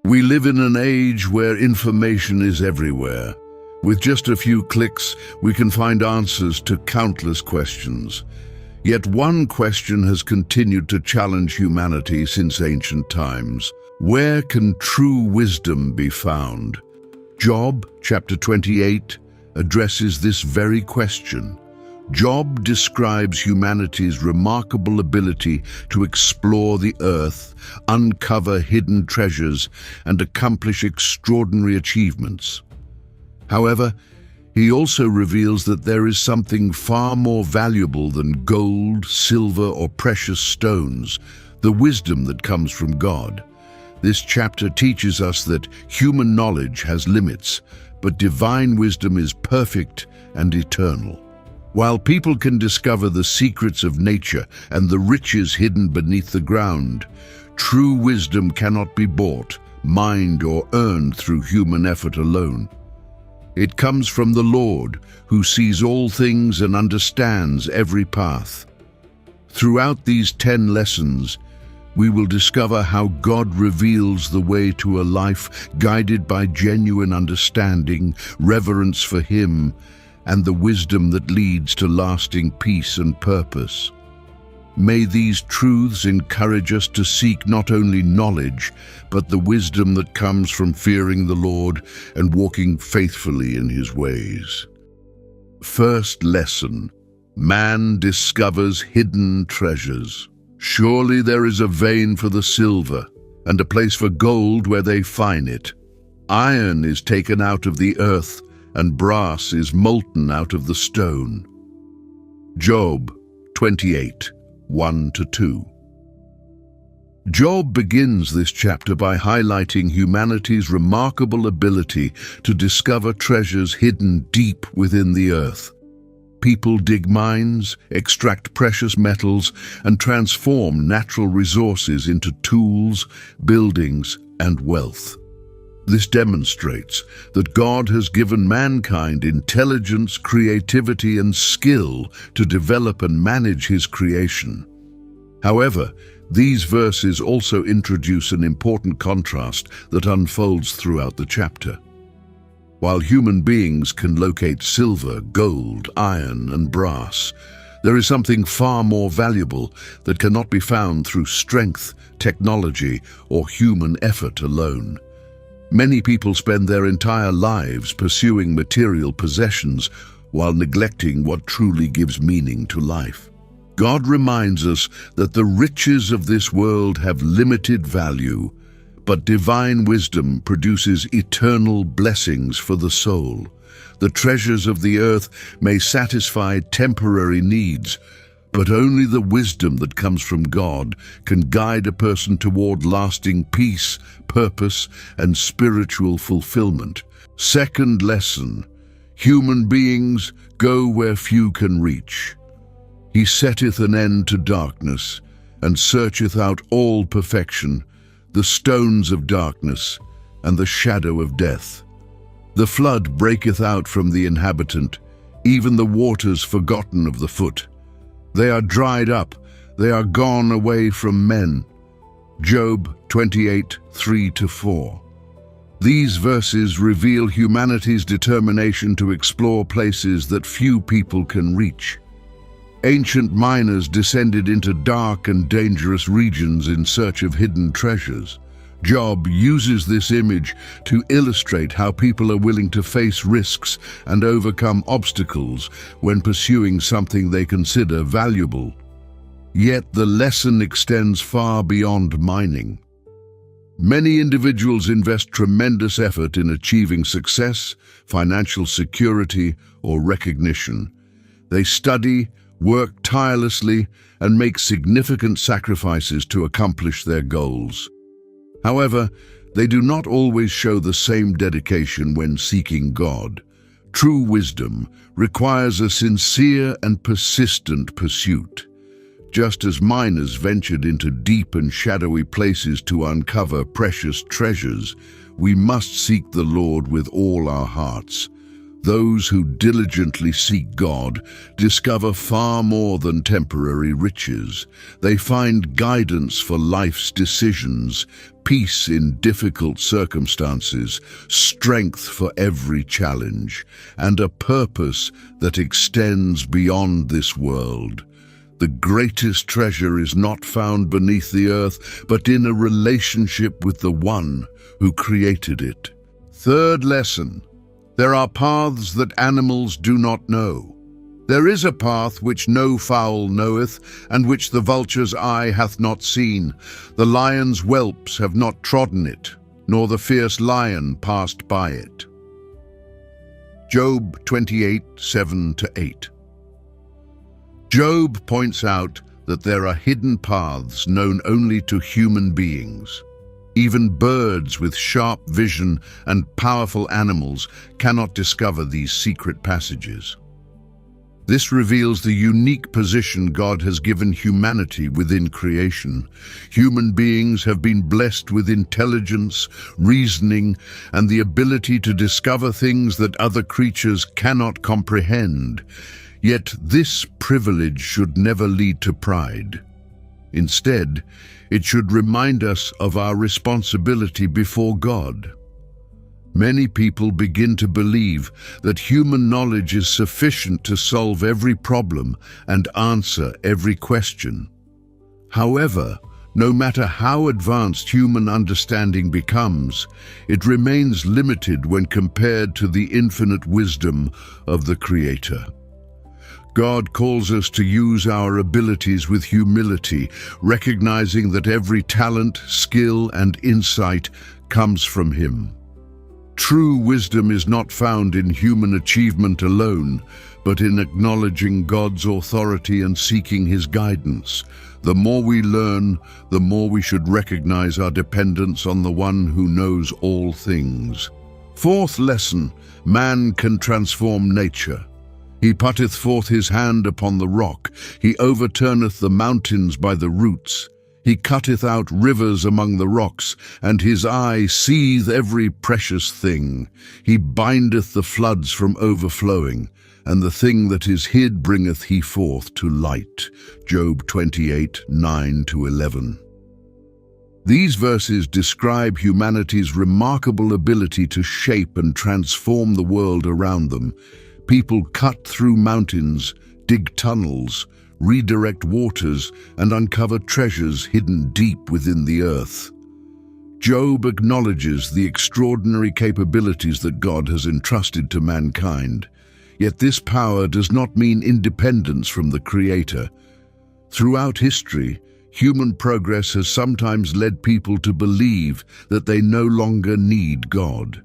We live in an age where information is everywhere. With just a few clicks, we can find answers to countless questions. Yet one question has continued to challenge humanity since ancient times. Where can true wisdom be found? Job, chapter 28, addresses this very question. Job describes humanity's remarkable ability to explore the earth, uncover hidden treasures, and accomplish extraordinary achievements. However, he also reveals that there is something far more valuable than gold, silver, or precious stones, the wisdom that comes from God. This chapter teaches us that human knowledge has limits, but divine wisdom is perfect and eternal. While people can discover the secrets of nature and the riches hidden beneath the ground, true wisdom cannot be bought, mined, or earned through human effort alone. It comes from the Lord, who sees all things and understands every path. Throughout these 10 lessons, we will discover how God reveals the way to a life guided by genuine understanding, reverence for Him, and the wisdom that leads to lasting peace and purpose. May these truths encourage us to seek not only knowledge, but the wisdom that comes from fearing the Lord and walking faithfully in His ways. First lesson: man discovers hidden treasures. Surely there is a vein for the silver, and a place for gold where they find it. Iron is taken out of the earth, and brass is molten out of the stone. Job 28, 1-2. Job begins this chapter by highlighting humanity's remarkable ability to discover treasures hidden deep within the earth. People dig mines, extract precious metals, and transform natural resources into tools, buildings, and wealth. This demonstrates that God has given mankind intelligence, creativity, and skill to develop and manage His creation. However, these verses also introduce an important contrast that unfolds throughout the chapter. While human beings can locate silver, gold, iron, and brass, there is something far more valuable that cannot be found through strength, technology, or human effort alone. Many people spend their entire lives pursuing material possessions while neglecting what truly gives meaning to life. God reminds us that the riches of this world have limited value, but divine wisdom produces eternal blessings for the soul. The treasures of the earth may satisfy temporary needs, but only the wisdom that comes from God can guide a person toward lasting peace, purpose, and spiritual fulfillment. Second lesson: human beings go where few can reach. He setteth an end to darkness, and searcheth out all perfection, the stones of darkness, and the shadow of death. The flood breaketh out from the inhabitant, even the waters forgotten of the foot. They are dried up, they are gone away from men. Job 28, 3-4. These verses reveal humanity's determination to explore places that few people can reach. Ancient miners descended into dark and dangerous regions in search of hidden treasures. Job uses this image to illustrate how people are willing to face risks and overcome obstacles when pursuing something they consider valuable. Yet the lesson extends far beyond mining. Many individuals invest tremendous effort in achieving success, financial security, or recognition. They study, work tirelessly, and make significant sacrifices to accomplish their goals. However, they do not always show the same dedication when seeking God. True wisdom requires a sincere and persistent pursuit. Just as miners ventured into deep and shadowy places to uncover precious treasures, we must seek the Lord with all our hearts. Those who diligently seek God discover far more than temporary riches. They find guidance for life's decisions, peace in difficult circumstances, strength for every challenge, and a purpose that extends beyond this world. The greatest treasure is not found beneath the earth, but in a relationship with the One who created it. Third lesson. There are paths that animals do not know. There is a path which no fowl knoweth, and which the vulture's eye hath not seen. The lion's whelps have not trodden it, nor the fierce lion passed by it. Job 28, 7-8. Job points out that there are hidden paths known only to human beings. Even birds with sharp vision and powerful animals cannot discover these secret passages. This reveals the unique position God has given humanity within creation. Human beings have been blessed with intelligence, reasoning, and the ability to discover things that other creatures cannot comprehend. Yet this privilege should never lead to pride. Instead, it should remind us of our responsibility before God. Many people begin to believe that human knowledge is sufficient to solve every problem and answer every question. However, no matter how advanced human understanding becomes, it remains limited when compared to the infinite wisdom of the Creator. God calls us to use our abilities with humility, recognizing that every talent, skill, and insight comes from Him. True wisdom is not found in human achievement alone, but in acknowledging God's authority and seeking His guidance. The more we learn, the more we should recognize our dependence on the One who knows all things. Fourth lesson, man can transform nature. He putteth forth his hand upon the rock. He overturneth the mountains by the roots. He cutteth out rivers among the rocks, and his eye seeth every precious thing. He bindeth the floods from overflowing, and the thing that is hid bringeth he forth to light. Job 28, 9-11. These verses describe humanity's remarkable ability to shape and transform the world around them. People cut through mountains, dig tunnels, redirect waters, and uncover treasures hidden deep within the earth. Job acknowledges the extraordinary capabilities that God has entrusted to mankind. Yet this power does not mean independence from the Creator. Throughout history, human progress has sometimes led people to believe that they no longer need God.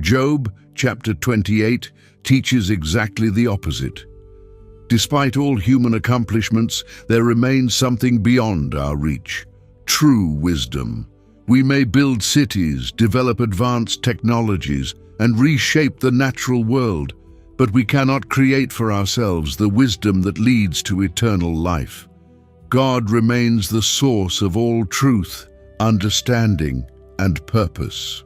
Job chapter 28 teaches exactly the opposite. Despite all human accomplishments, there remains something beyond our reach: true wisdom. We may build cities, develop advanced technologies, and reshape the natural world, but we cannot create for ourselves the wisdom that leads to eternal life. God remains the source of all truth, understanding, and purpose.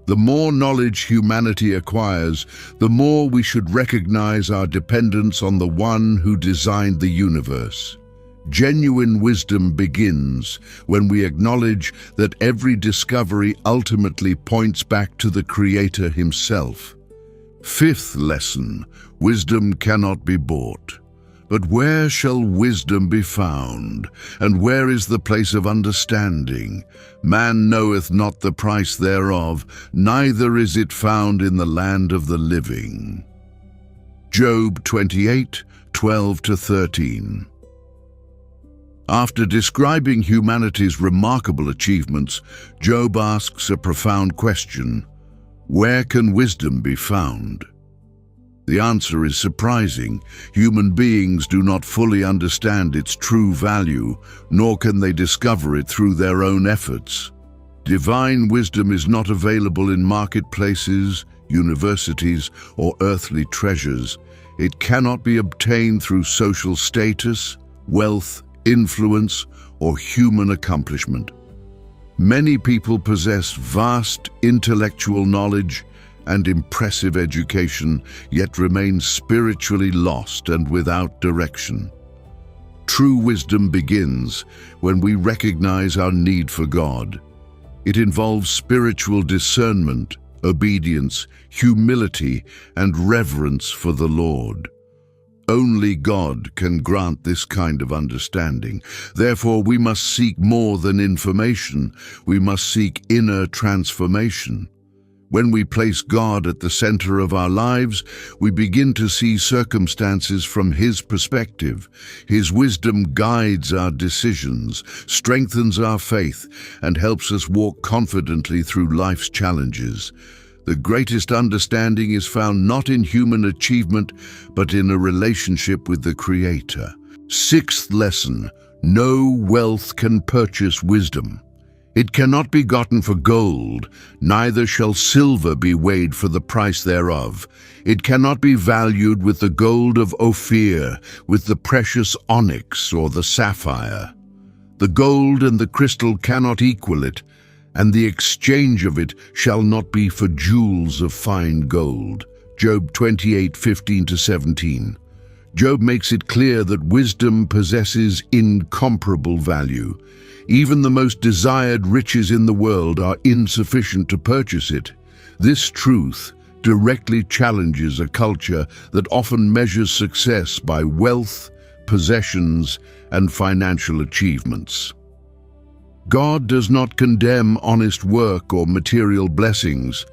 The more knowledge humanity acquires, the more we should recognize our dependence on the One who designed the universe. Genuine wisdom begins when we acknowledge that every discovery ultimately points back to the Creator Himself. Fifth lesson, wisdom cannot be bought. But where shall wisdom be found? And where is the place of understanding? Man knoweth not the price thereof, neither is it found in the land of the living. Job 28, 12-13. After describing humanity's remarkable achievements, Job asks a profound question: where can wisdom be found? The answer is surprising. Human beings do not fully understand its true value, nor can they discover it through their own efforts. Divine wisdom is not available in marketplaces, universities, or earthly treasures. It cannot be obtained through social status, wealth, influence, or human accomplishment. Many people possess vast intellectual knowledge and impressive education, yet remain spiritually lost and without direction. True wisdom begins when we recognize our need for God. It involves spiritual discernment, obedience, humility, and reverence for the Lord. Only God can grant this kind of understanding. Therefore, we must seek more than information. We must seek inner transformation. When we place God at the center of our lives, we begin to see circumstances from His perspective. His wisdom guides our decisions, strengthens our faith, and helps us walk confidently through life's challenges. The greatest understanding is found not in human achievement, but in a relationship with the Creator. Sixth lesson: no wealth can purchase wisdom. It cannot be gotten for gold, neither shall silver be weighed for the price thereof. It cannot be valued with the gold of Ophir, with the precious onyx or the sapphire. The gold and the crystal cannot equal it, and the exchange of it shall not be for jewels of fine gold. Job 28:15-17. Job makes it clear that wisdom possesses incomparable value. Even the most desired riches in the world are insufficient to purchase it. This truth directly challenges a culture that often measures success by wealth, possessions, and financial achievements. God does not condemn honest work or material blessings,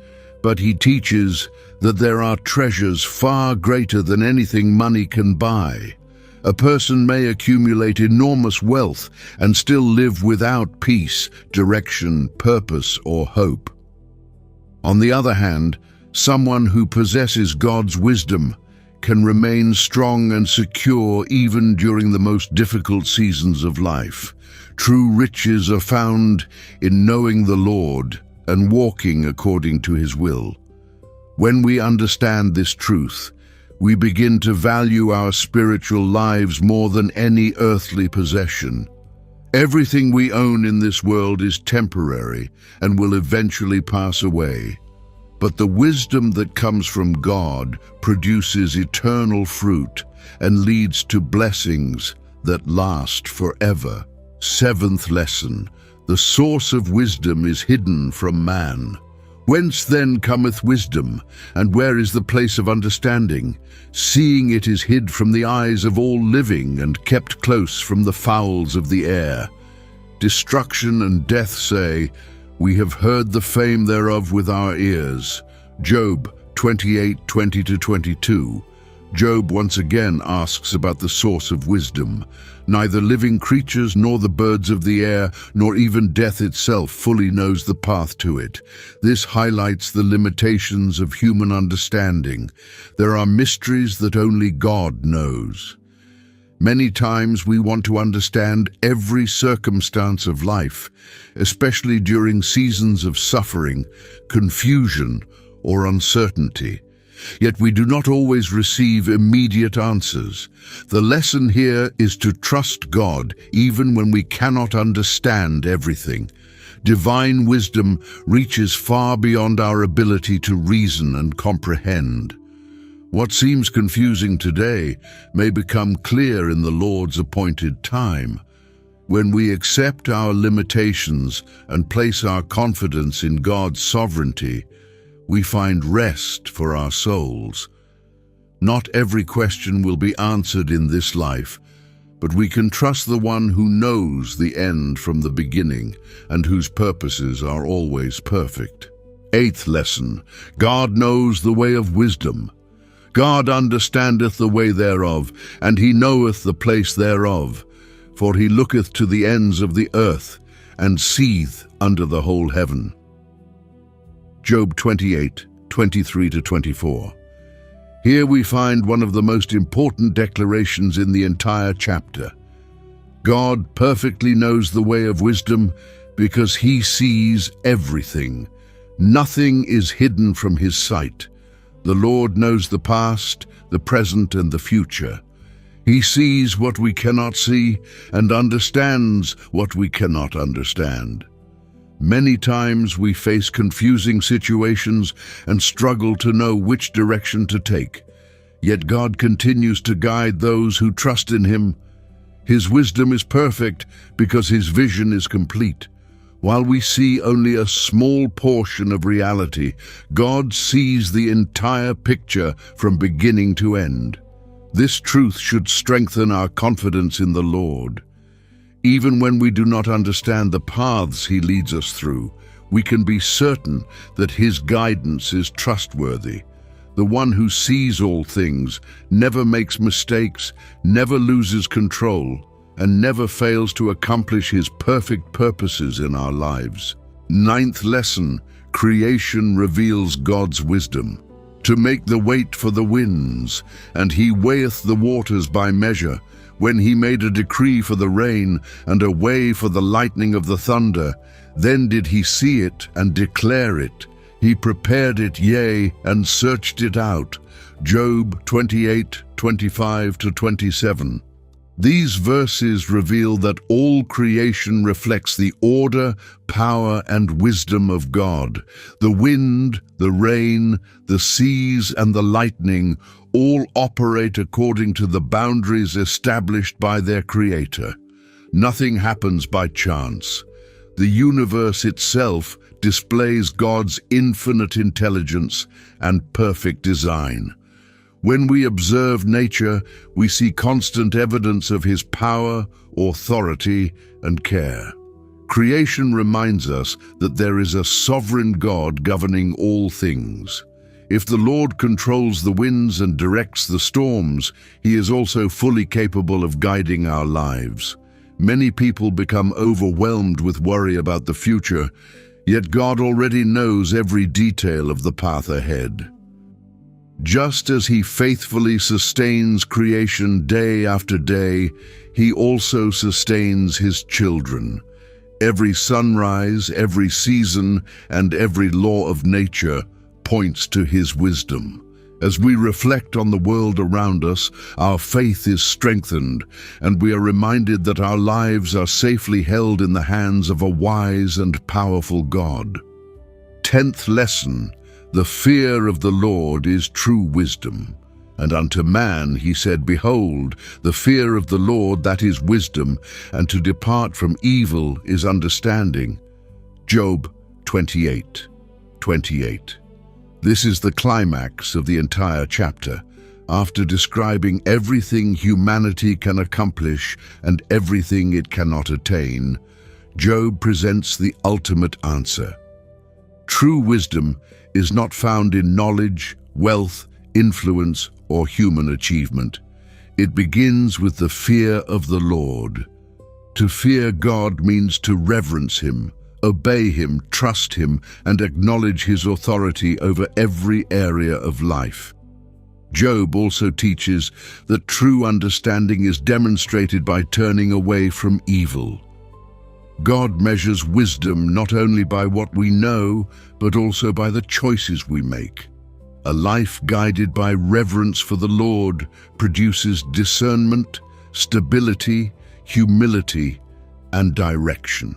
but He teaches that there are treasures far greater than anything money can buy. A person may accumulate enormous wealth and still live without peace, direction, purpose, or hope. On the other hand, someone who possesses God's wisdom can remain strong and secure even during the most difficult seasons of life. True riches are found in knowing the Lord and walking according to His will. When we understand this truth, we begin to value our spiritual lives more than any earthly possession. Everything we own in this world is temporary and will eventually pass away. But the wisdom that comes from God produces eternal fruit and leads to blessings that last forever. Seventh lesson: the source of wisdom is hidden from man. Whence then cometh wisdom, and where is the place of understanding? Seeing it is hid from the eyes of all living, and kept close from the fowls of the air. Destruction and death say, We have heard the fame thereof with our ears. Job 28:20-22. Job once again asks about the source of wisdom. Neither living creatures nor the birds of the air, nor even death itself fully knows the path to it. This highlights the limitations of human understanding. There are mysteries that only God knows. Many times we want to understand every circumstance of life, especially during seasons of suffering, confusion, or uncertainty. Yet we do not always receive immediate answers. The lesson here is to trust God even when we cannot understand everything. Divine wisdom reaches far beyond our ability to reason and comprehend. What seems confusing today may become clear in the Lord's appointed time. When we accept our limitations and place our confidence in God's sovereignty, we find rest for our souls. Not every question will be answered in this life, but we can trust the one who knows the end from the beginning and whose purposes are always perfect. Eighth lesson: God knows the way of wisdom. God understandeth the way thereof, and He knoweth the place thereof. For He looketh to the ends of the earth, and seeth under the whole heaven. Job 28:23-24. Here we find one of the most important declarations in the entire chapter. God perfectly knows the way of wisdom because He sees everything. Nothing is hidden from His sight. The Lord knows the past, the present, and the future. He sees what we cannot see and understands what we cannot understand. Many times we face confusing situations and struggle to know which direction to take. Yet God continues to guide those who trust in Him. His wisdom is perfect because His vision is complete. While we see only a small portion of reality, God sees the entire picture from beginning to end. This truth should strengthen our confidence in the Lord. Even when we do not understand the paths He leads us through, we can be certain that His guidance is trustworthy. The one who sees all things, never makes mistakes, never loses control, and never fails to accomplish His perfect purposes in our lives. Ninth lesson: creation reveals God's wisdom. To make the weight for the winds, and He weigheth the waters by measure. When He made a decree for the rain, and a way for the lightning of the thunder, then did He see it and declare it. He prepared it, yea, and searched it out. Job 28:25-27. These verses reveal that all creation reflects the order, power, and wisdom of God. The wind, the rain, the seas, and the lightning all operate according to the boundaries established by their Creator. Nothing happens by chance. The universe itself displays God's infinite intelligence and perfect design. When we observe nature, we see constant evidence of His power, authority, and care. Creation reminds us that there is a sovereign God governing all things. If the Lord controls the winds and directs the storms, He is also fully capable of guiding our lives. Many people become overwhelmed with worry about the future, yet God already knows every detail of the path ahead. Just as He faithfully sustains creation day after day, He also sustains His children. Every sunrise, every season, and every law of nature points to His wisdom. As we reflect on the world around us, our faith is strengthened, and we are reminded that our lives are safely held in the hands of a wise and powerful God. 10th lesson: the fear of the Lord is true wisdom. And unto man He said, Behold, the fear of the Lord, that is wisdom, and to depart from evil is understanding. Job 28:28. This is the climax of the entire chapter. After describing everything humanity can accomplish and everything it cannot attain, Job presents the ultimate answer. True wisdom is not found in knowledge, wealth, influence, or human achievement. It begins with the fear of the Lord. To fear God means to reverence Him, obey Him, trust Him, and acknowledge His authority over every area of life. Job also teaches that true understanding is demonstrated by turning away from evil. God measures wisdom not only by what we know, but also by the choices we make. A life guided by reverence for the Lord produces discernment, stability, humility, and direction.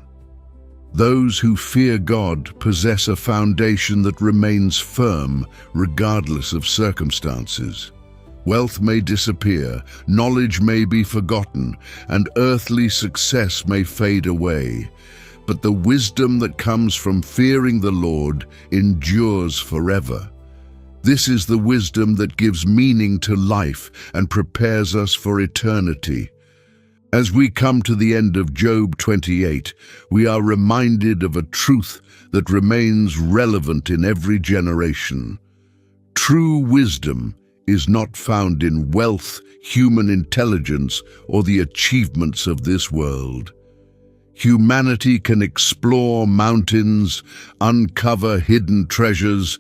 Those who fear God possess a foundation that remains firm regardless of circumstances. Wealth may disappear, knowledge may be forgotten, and earthly success may fade away. But the wisdom that comes from fearing the Lord endures forever. This is the wisdom that gives meaning to life and prepares us for eternity. As we come to the end of Job 28, we are reminded of a truth that remains relevant in every generation. True wisdom is not found in wealth, human intelligence, or the achievements of this world. Humanity can explore mountains, uncover hidden treasures,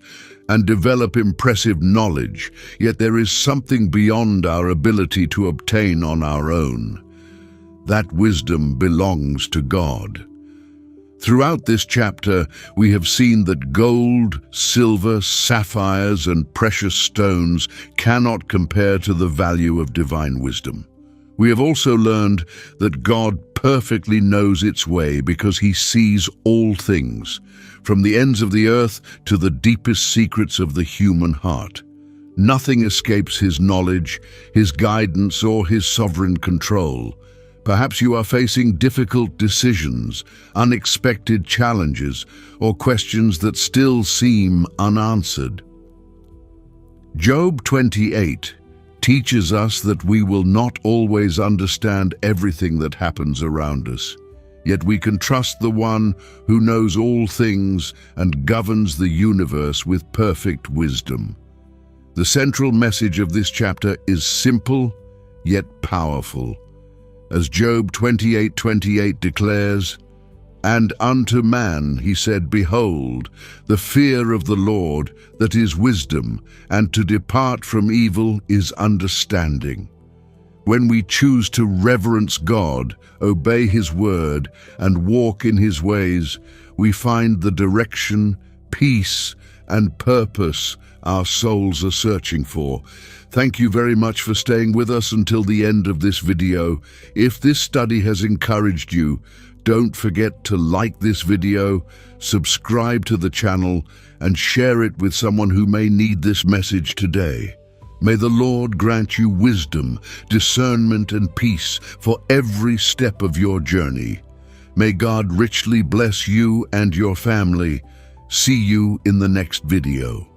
and develop impressive knowledge, yet there is something beyond our ability to obtain on our own. That wisdom belongs to God. Throughout this chapter, we have seen that gold, silver, sapphires, and precious stones cannot compare to the value of divine wisdom. We have also learned that God perfectly knows its way because he sees all things, from the ends of the earth to the deepest secrets of the human heart. Nothing escapes his knowledge, his guidance, or his sovereign control. Perhaps you are facing difficult decisions, unexpected challenges, or questions that still seem unanswered. Job 28 teaches us that we will not always understand everything that happens around us, yet we can trust the one who knows all things and governs the universe with perfect wisdom. The central message of this chapter is simple, yet powerful. As Job 28:28 declares, "And unto man he said, Behold, the fear of the Lord, that is wisdom, and to depart from evil is understanding." When we choose to reverence God, obey His word, and walk in His ways, we find the direction, peace, and purpose our souls are searching for. Thank you very much for staying with us until the end of this video. If this study has encouraged you, don't forget to like this video, subscribe to the channel, and share it with someone who may need this message today. May the Lord grant you wisdom, discernment, and peace for every step of your journey. May God richly bless you and your family. See you in the next video.